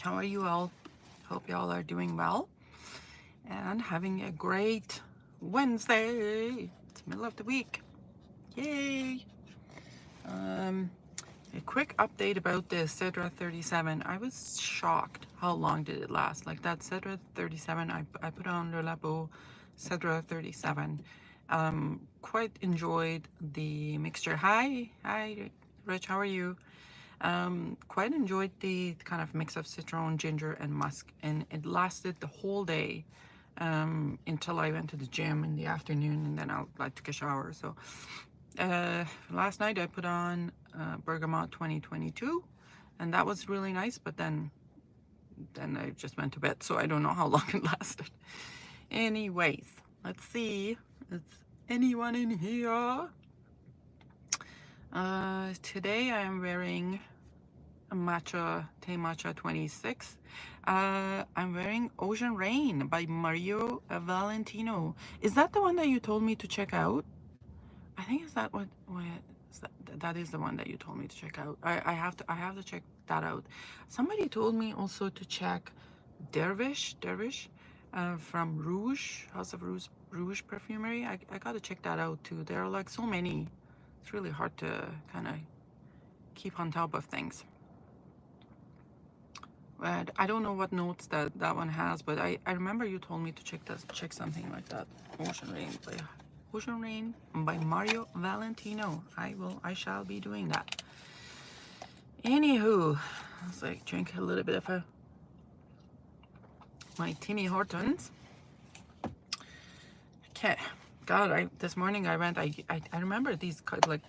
How are you all? Hope you all are doing well and having a great Wednesday. It's middle of the week. Yay! Um, a quick update about the Cedra 37. I was shocked how long did it last. Like that Cedra 37, I put on Le Labo Cedra 37. Quite enjoyed the mixture. Hi, Rich, how are you? Quite enjoyed the kind of mix of citron, ginger, and musk, and it lasted the whole day until I went to the gym in the afternoon, and then I took a shower. So last night I put on Bergamot 2022, and that was really nice. But then I just went to bed, so I don't know how long it lasted. Anyways, let's see. Is anyone in here? Today I am wearing a THÉ Matcha 26. I'm wearing Ocean Rain by Mario Valentino. Is that the one that you told me to check out? I think is that what is that is the one that you told me to check out. I have to check that out. Somebody told me also to check Dervish from House of Rouge Perfumery. I gotta check that out too. There are like so many. It's really hard to kind of keep on top of things. But I don't know what notes that one has, but I remember you told me to check something like that. Ocean Rain by Mario Valentino. I shall be doing that. Anywho, let's like drink a little bit of my Timmy Hortons. Okay. God, this morning I went, I remember these like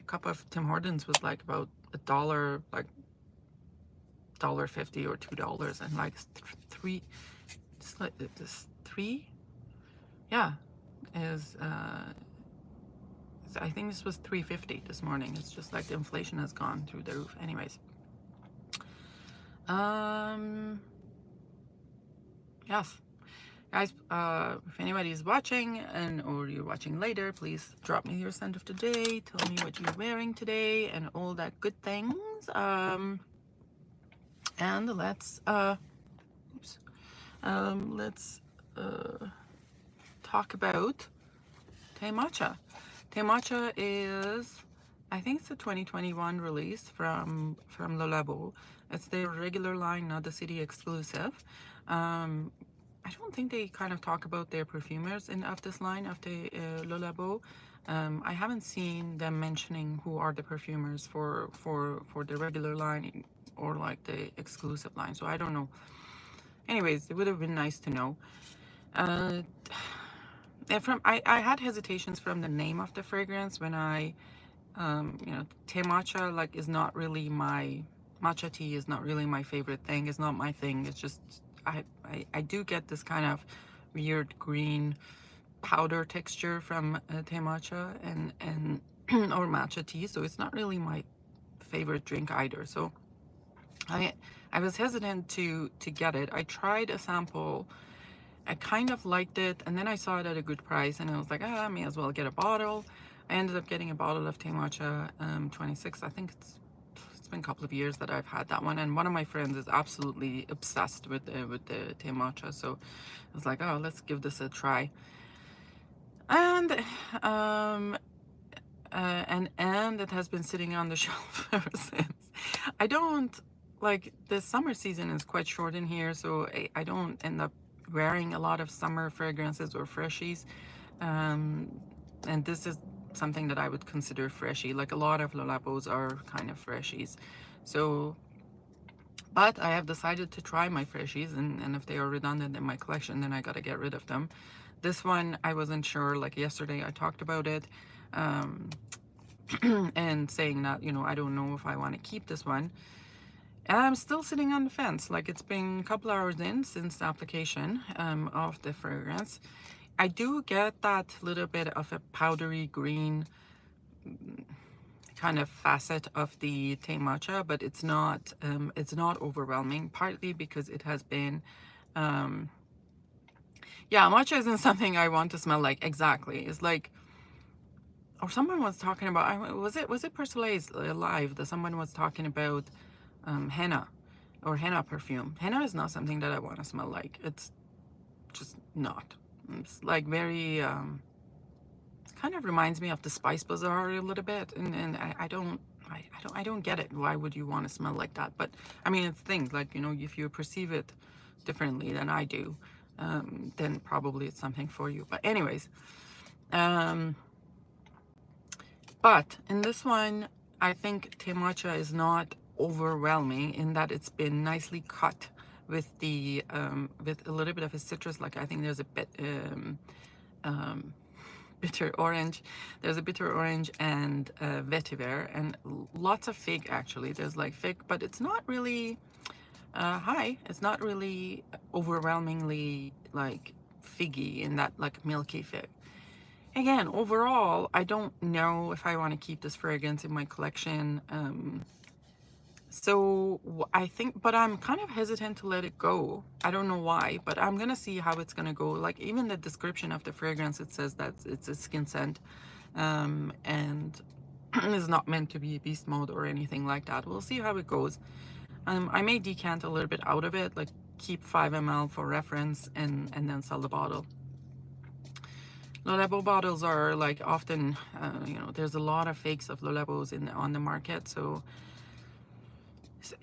a cup of Tim Hortons was like about $1, like $1.50 or $2, and like three, just like this three, yeah, is I think this was $3.50 this morning. It's just like the inflation has gone through the roof. Anyways, yes, guys, if anybody is watching or you're watching later, please drop me your scent of the day. Tell me what you're wearing today and all that good things. And let's talk about THÉ Matcha. THÉ Matcha is, I think it's a 2021 release from Le Labo. It's their regular line, not the city exclusive. I don't think they kind of talk about their perfumers of this line of the Le Labo. I haven't seen them mentioning who are the perfumers for the regular line or like the exclusive line, so I don't know. Anyways, it would have been nice to know. I had hesitations from the name of the fragrance when THÉ Matcha like is not really my matcha tea is not really my favorite thing. It's not my thing. It's just I do get this kind of weird green powder texture from THÉ Matcha and or matcha tea, so it's not really my favorite drink either. So I was hesitant to get it. I tried a sample. I kind of liked it, and then I saw it at a good price, and I was like, I may as well get a bottle. I ended up getting a bottle of THÉ Matcha 26. I think it's been a couple of years that I've had that one, and one of my friends is absolutely obsessed with the THÉ Matcha, so I was like, oh, let's give this a try. And and it has been sitting on the shelf ever since. I don't like, the summer season is quite short in here, so I don't end up wearing a lot of summer fragrances or freshies, and this is something that I would consider freshy. Like a lot of Le Labos are kind of freshies, so but I have decided to try my freshies, and if they are redundant in my collection, then I gotta get rid of them. This one I wasn't sure. Like yesterday I talked about it and saying that, I don't know if I want to keep this one. And I'm still sitting on the fence. Like, it's been a couple hours in since the application of the fragrance. I do get that little bit of a powdery green kind of facet of the THÉ Matcha, but it's not overwhelming, partly because it has been yeah, matcha isn't something I want to smell like. Exactly. It's like, or someone was talking about, was it Persoleil's live that someone was talking about henna, or henna perfume. Henna is not something that I want to smell like. It's just not. It's like very, it kind of reminds me of the Spice Bazaar a little bit, and I don't get it. Why would you want to smell like that? But I mean, it's things like, you know, if you perceive it differently than I do, then probably it's something for you. But anyways, um, but in this one, I think THÉ Matcha is not overwhelming in that it's been nicely cut with the with a little bit of a citrus. Like I think there's a bit bitter orange. There's a bitter orange and vetiver and lots of fig actually. There's like fig, but it's not really high. It's not really overwhelmingly like figgy in that like milky fig. Again, overall, I don't know if I want to keep this fragrance in my collection. So I think, but I'm kind of hesitant to let it go. I don't know why, but I'm gonna see how it's gonna go. Like even the description of the fragrance, it says that it's a skin scent, and is not meant to be beast mode or anything like that. We'll see how it goes. I may decant a little bit out of it, like keep 5 ml for reference, and then sell the bottle. Le Labo bottles are like often, you know, there's a lot of fakes of Le Labos on the market, so.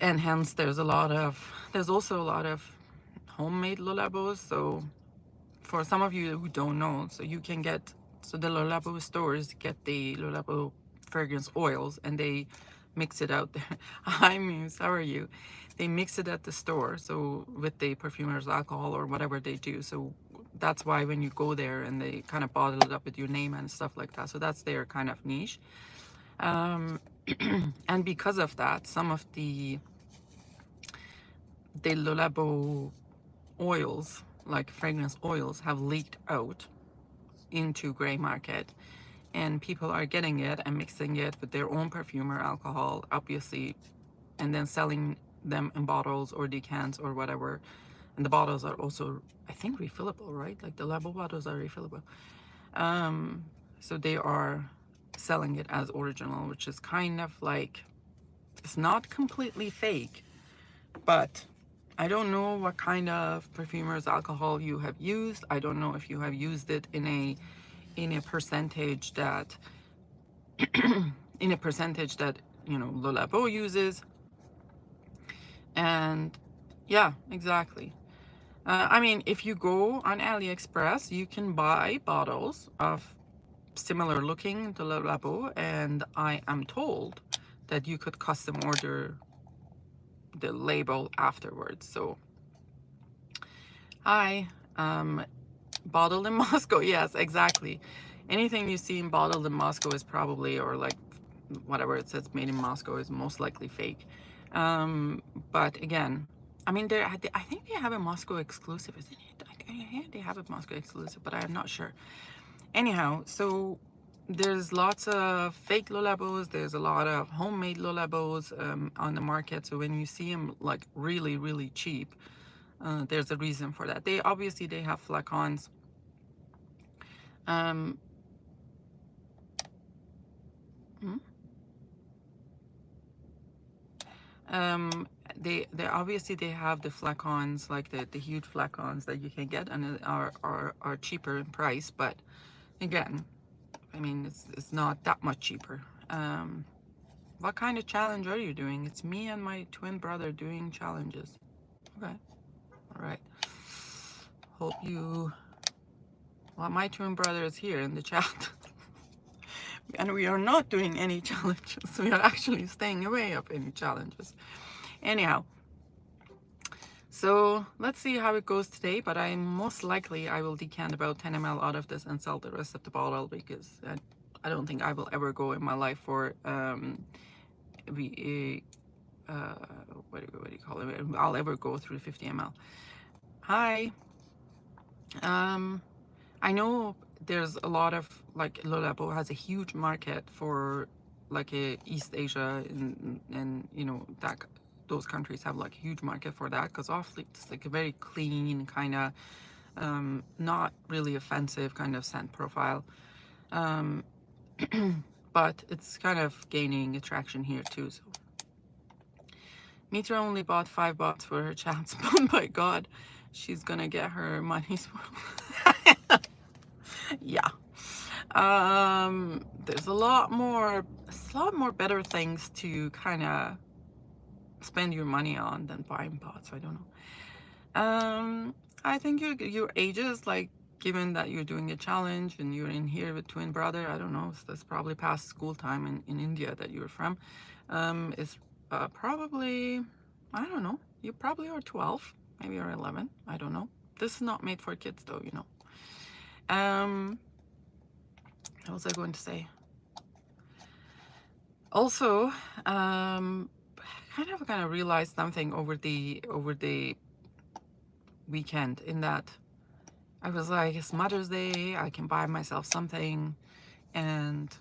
And hence there's also a lot of homemade Le Labos. So for some of you who don't know, so you can get, so the Le Labo stores get the Le Labo fragrance oils and they mix it out there. Hi Muse, how are you? They mix it at the store, so with the perfumer's alcohol or whatever they do. So that's why when you go there and they kind of bottle it up with your name and stuff like that. So that's their kind of niche. And because of that, some of the Le Labo oils, like fragrance oils, have leaked out into gray market, and people are getting it and mixing it with their own perfume or alcohol, obviously, and then selling them in bottles or decants or whatever. And the bottles are also, I think, refillable, right? Like the Labo bottles are refillable. So they are selling it as original, which is kind of like, it's not completely fake, but I don't know what kind of perfumer's alcohol you have used. I don't know if you have used it in a percentage that you know Le Labo uses. And yeah, exactly. I mean, if you go on AliExpress, you can buy bottles of similar looking to Le Labo, and I am told that you could custom order the label afterwards. So hi, bottled in Moscow. Yes, exactly. Anything you see in bottled in Moscow is probably, or like whatever it says made in Moscow, is most likely fake. But again, I mean, I think they have a Moscow exclusive, isn't it? Yeah, they have a Moscow exclusive, but I'm not sure. Anyhow, so there's lots of fake Le Labos. There's a lot of homemade Le Labos on the market. So when you see them like really, really cheap, there's a reason for that. They obviously they have flacons. Um, hmm? They obviously they have the flacons, like the huge flacons that you can get, and are cheaper in price. But again, I mean, it's not that much cheaper. What kind of challenge are you doing? It's me and my twin brother doing challenges. Okay, all right. Hope you. Well, my twin brother is here in the chat. And we are not doing any challenges. We are actually staying away of any challenges. Anyhow, so let's see how it goes today, but I most likely I will decant about 10 ml out of this and sell the rest of the bottle, because I don't think I will ever go in my life for what do you call it? I'll ever go through 50 ml. Hi. I know there's a lot of, like, Le Labo has a huge market for like East Asia, and you know that those countries have like a huge market for that, because awfully it's like a very clean kind of not really offensive kind of scent profile, but it's kind of gaining attraction here too. So Mitra only bought 5 bottles for her chance, but by God, she's gonna get her money's worth. Yeah. There's a lot more better things to kind of spend your money on than buying pots. I don't know. I think your ages, like, given that you're doing a challenge and you're in here with twin brother, I don't know, so that's probably past school time in India that you're from, is probably, I don't know, you probably are 12, maybe you're 11, I don't know. This is not made for kids though, you know. What was I going to say? Also, kind of realized something over the weekend, in that I was like, it's Mother's Day, I can buy myself something, and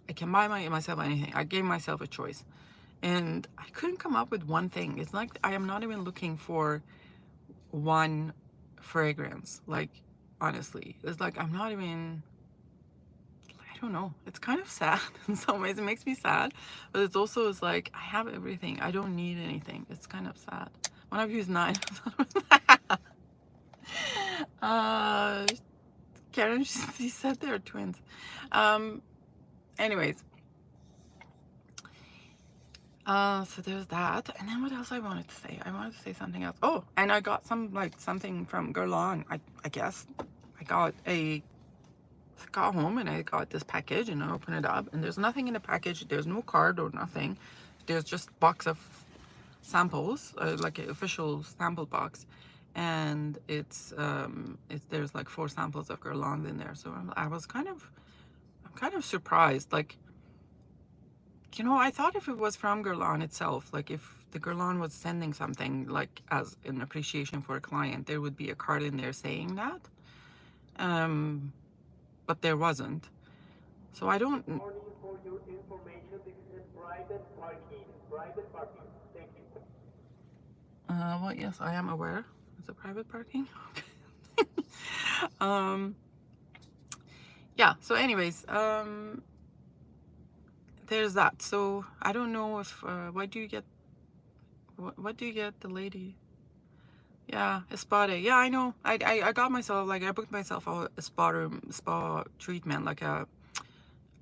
I can buy myself anything. I gave myself a choice, and I couldn't come up with one thing. It's like I am not even looking for one fragrance. Like, honestly, it's like I'm not even, I don't know. It's kind of sad in some ways. It makes me sad, but it's also, it's like I have everything. I don't need anything. It's kind of sad. One of you is 9. Karen, she said they're twins. Anyways, so there's that. And then what else I wanted to say? I wanted to say something else. Oh, and I got something from Guerlain. I guess I got home and I got this package, and I opened it up, and there's nothing in the package. There's no card or nothing. There's just a box of samples, like an official sample box, and there's like 4 samples of Guerlain in there. So I'm kind of surprised. Like, you know, I thought if it was from Guerlain itself, like if the Guerlain was sending something like as an appreciation for a client, there would be a card in there saying that. But there wasn't. So I don't. Only for your information, this is a private parking. Private parking. Thank you. Well, yes, I am aware. It's a private parking. Okay. Yeah. So, anyways, there's that. So I don't know if what do you get? What do you get, the lady? Yeah, a spa day. Yeah, I know. I got myself, like, I booked myself a spa treatment, like a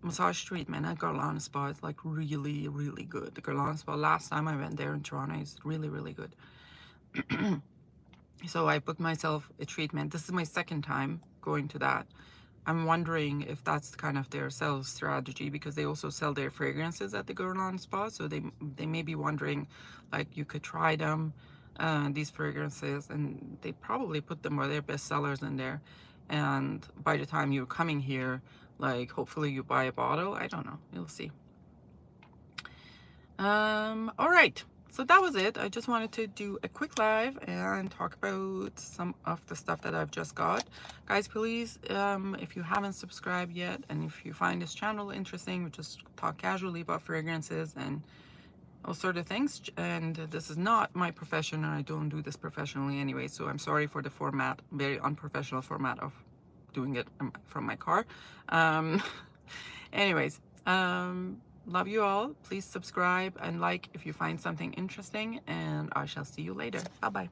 massage treatment at Guerlain Spa. It's like really, really good. The Guerlain Spa, last time I went there in Toronto, is really, really good. So I booked myself a treatment. This is my second time going to that. I'm wondering if that's kind of their sales strategy, because they also sell their fragrances at the Guerlain Spa. So they may be wondering, like, you could try them, these fragrances, and they probably put them where their best sellers in there. And by the time you're coming here, like, hopefully you buy a bottle. I don't know. You'll see. All right. So that was it. I just wanted to do a quick live and talk about some of the stuff that I've just got. Guys, please, if you haven't subscribed yet, and if you find this channel interesting, we just talk casually about fragrances and all sort of things. And this is not my profession, and I don't do this professionally anyway. So I'm sorry for the format, very unprofessional format of doing it from my car. Anyways, love you all. Please subscribe and like if you find something interesting, and I shall see you later. Bye bye.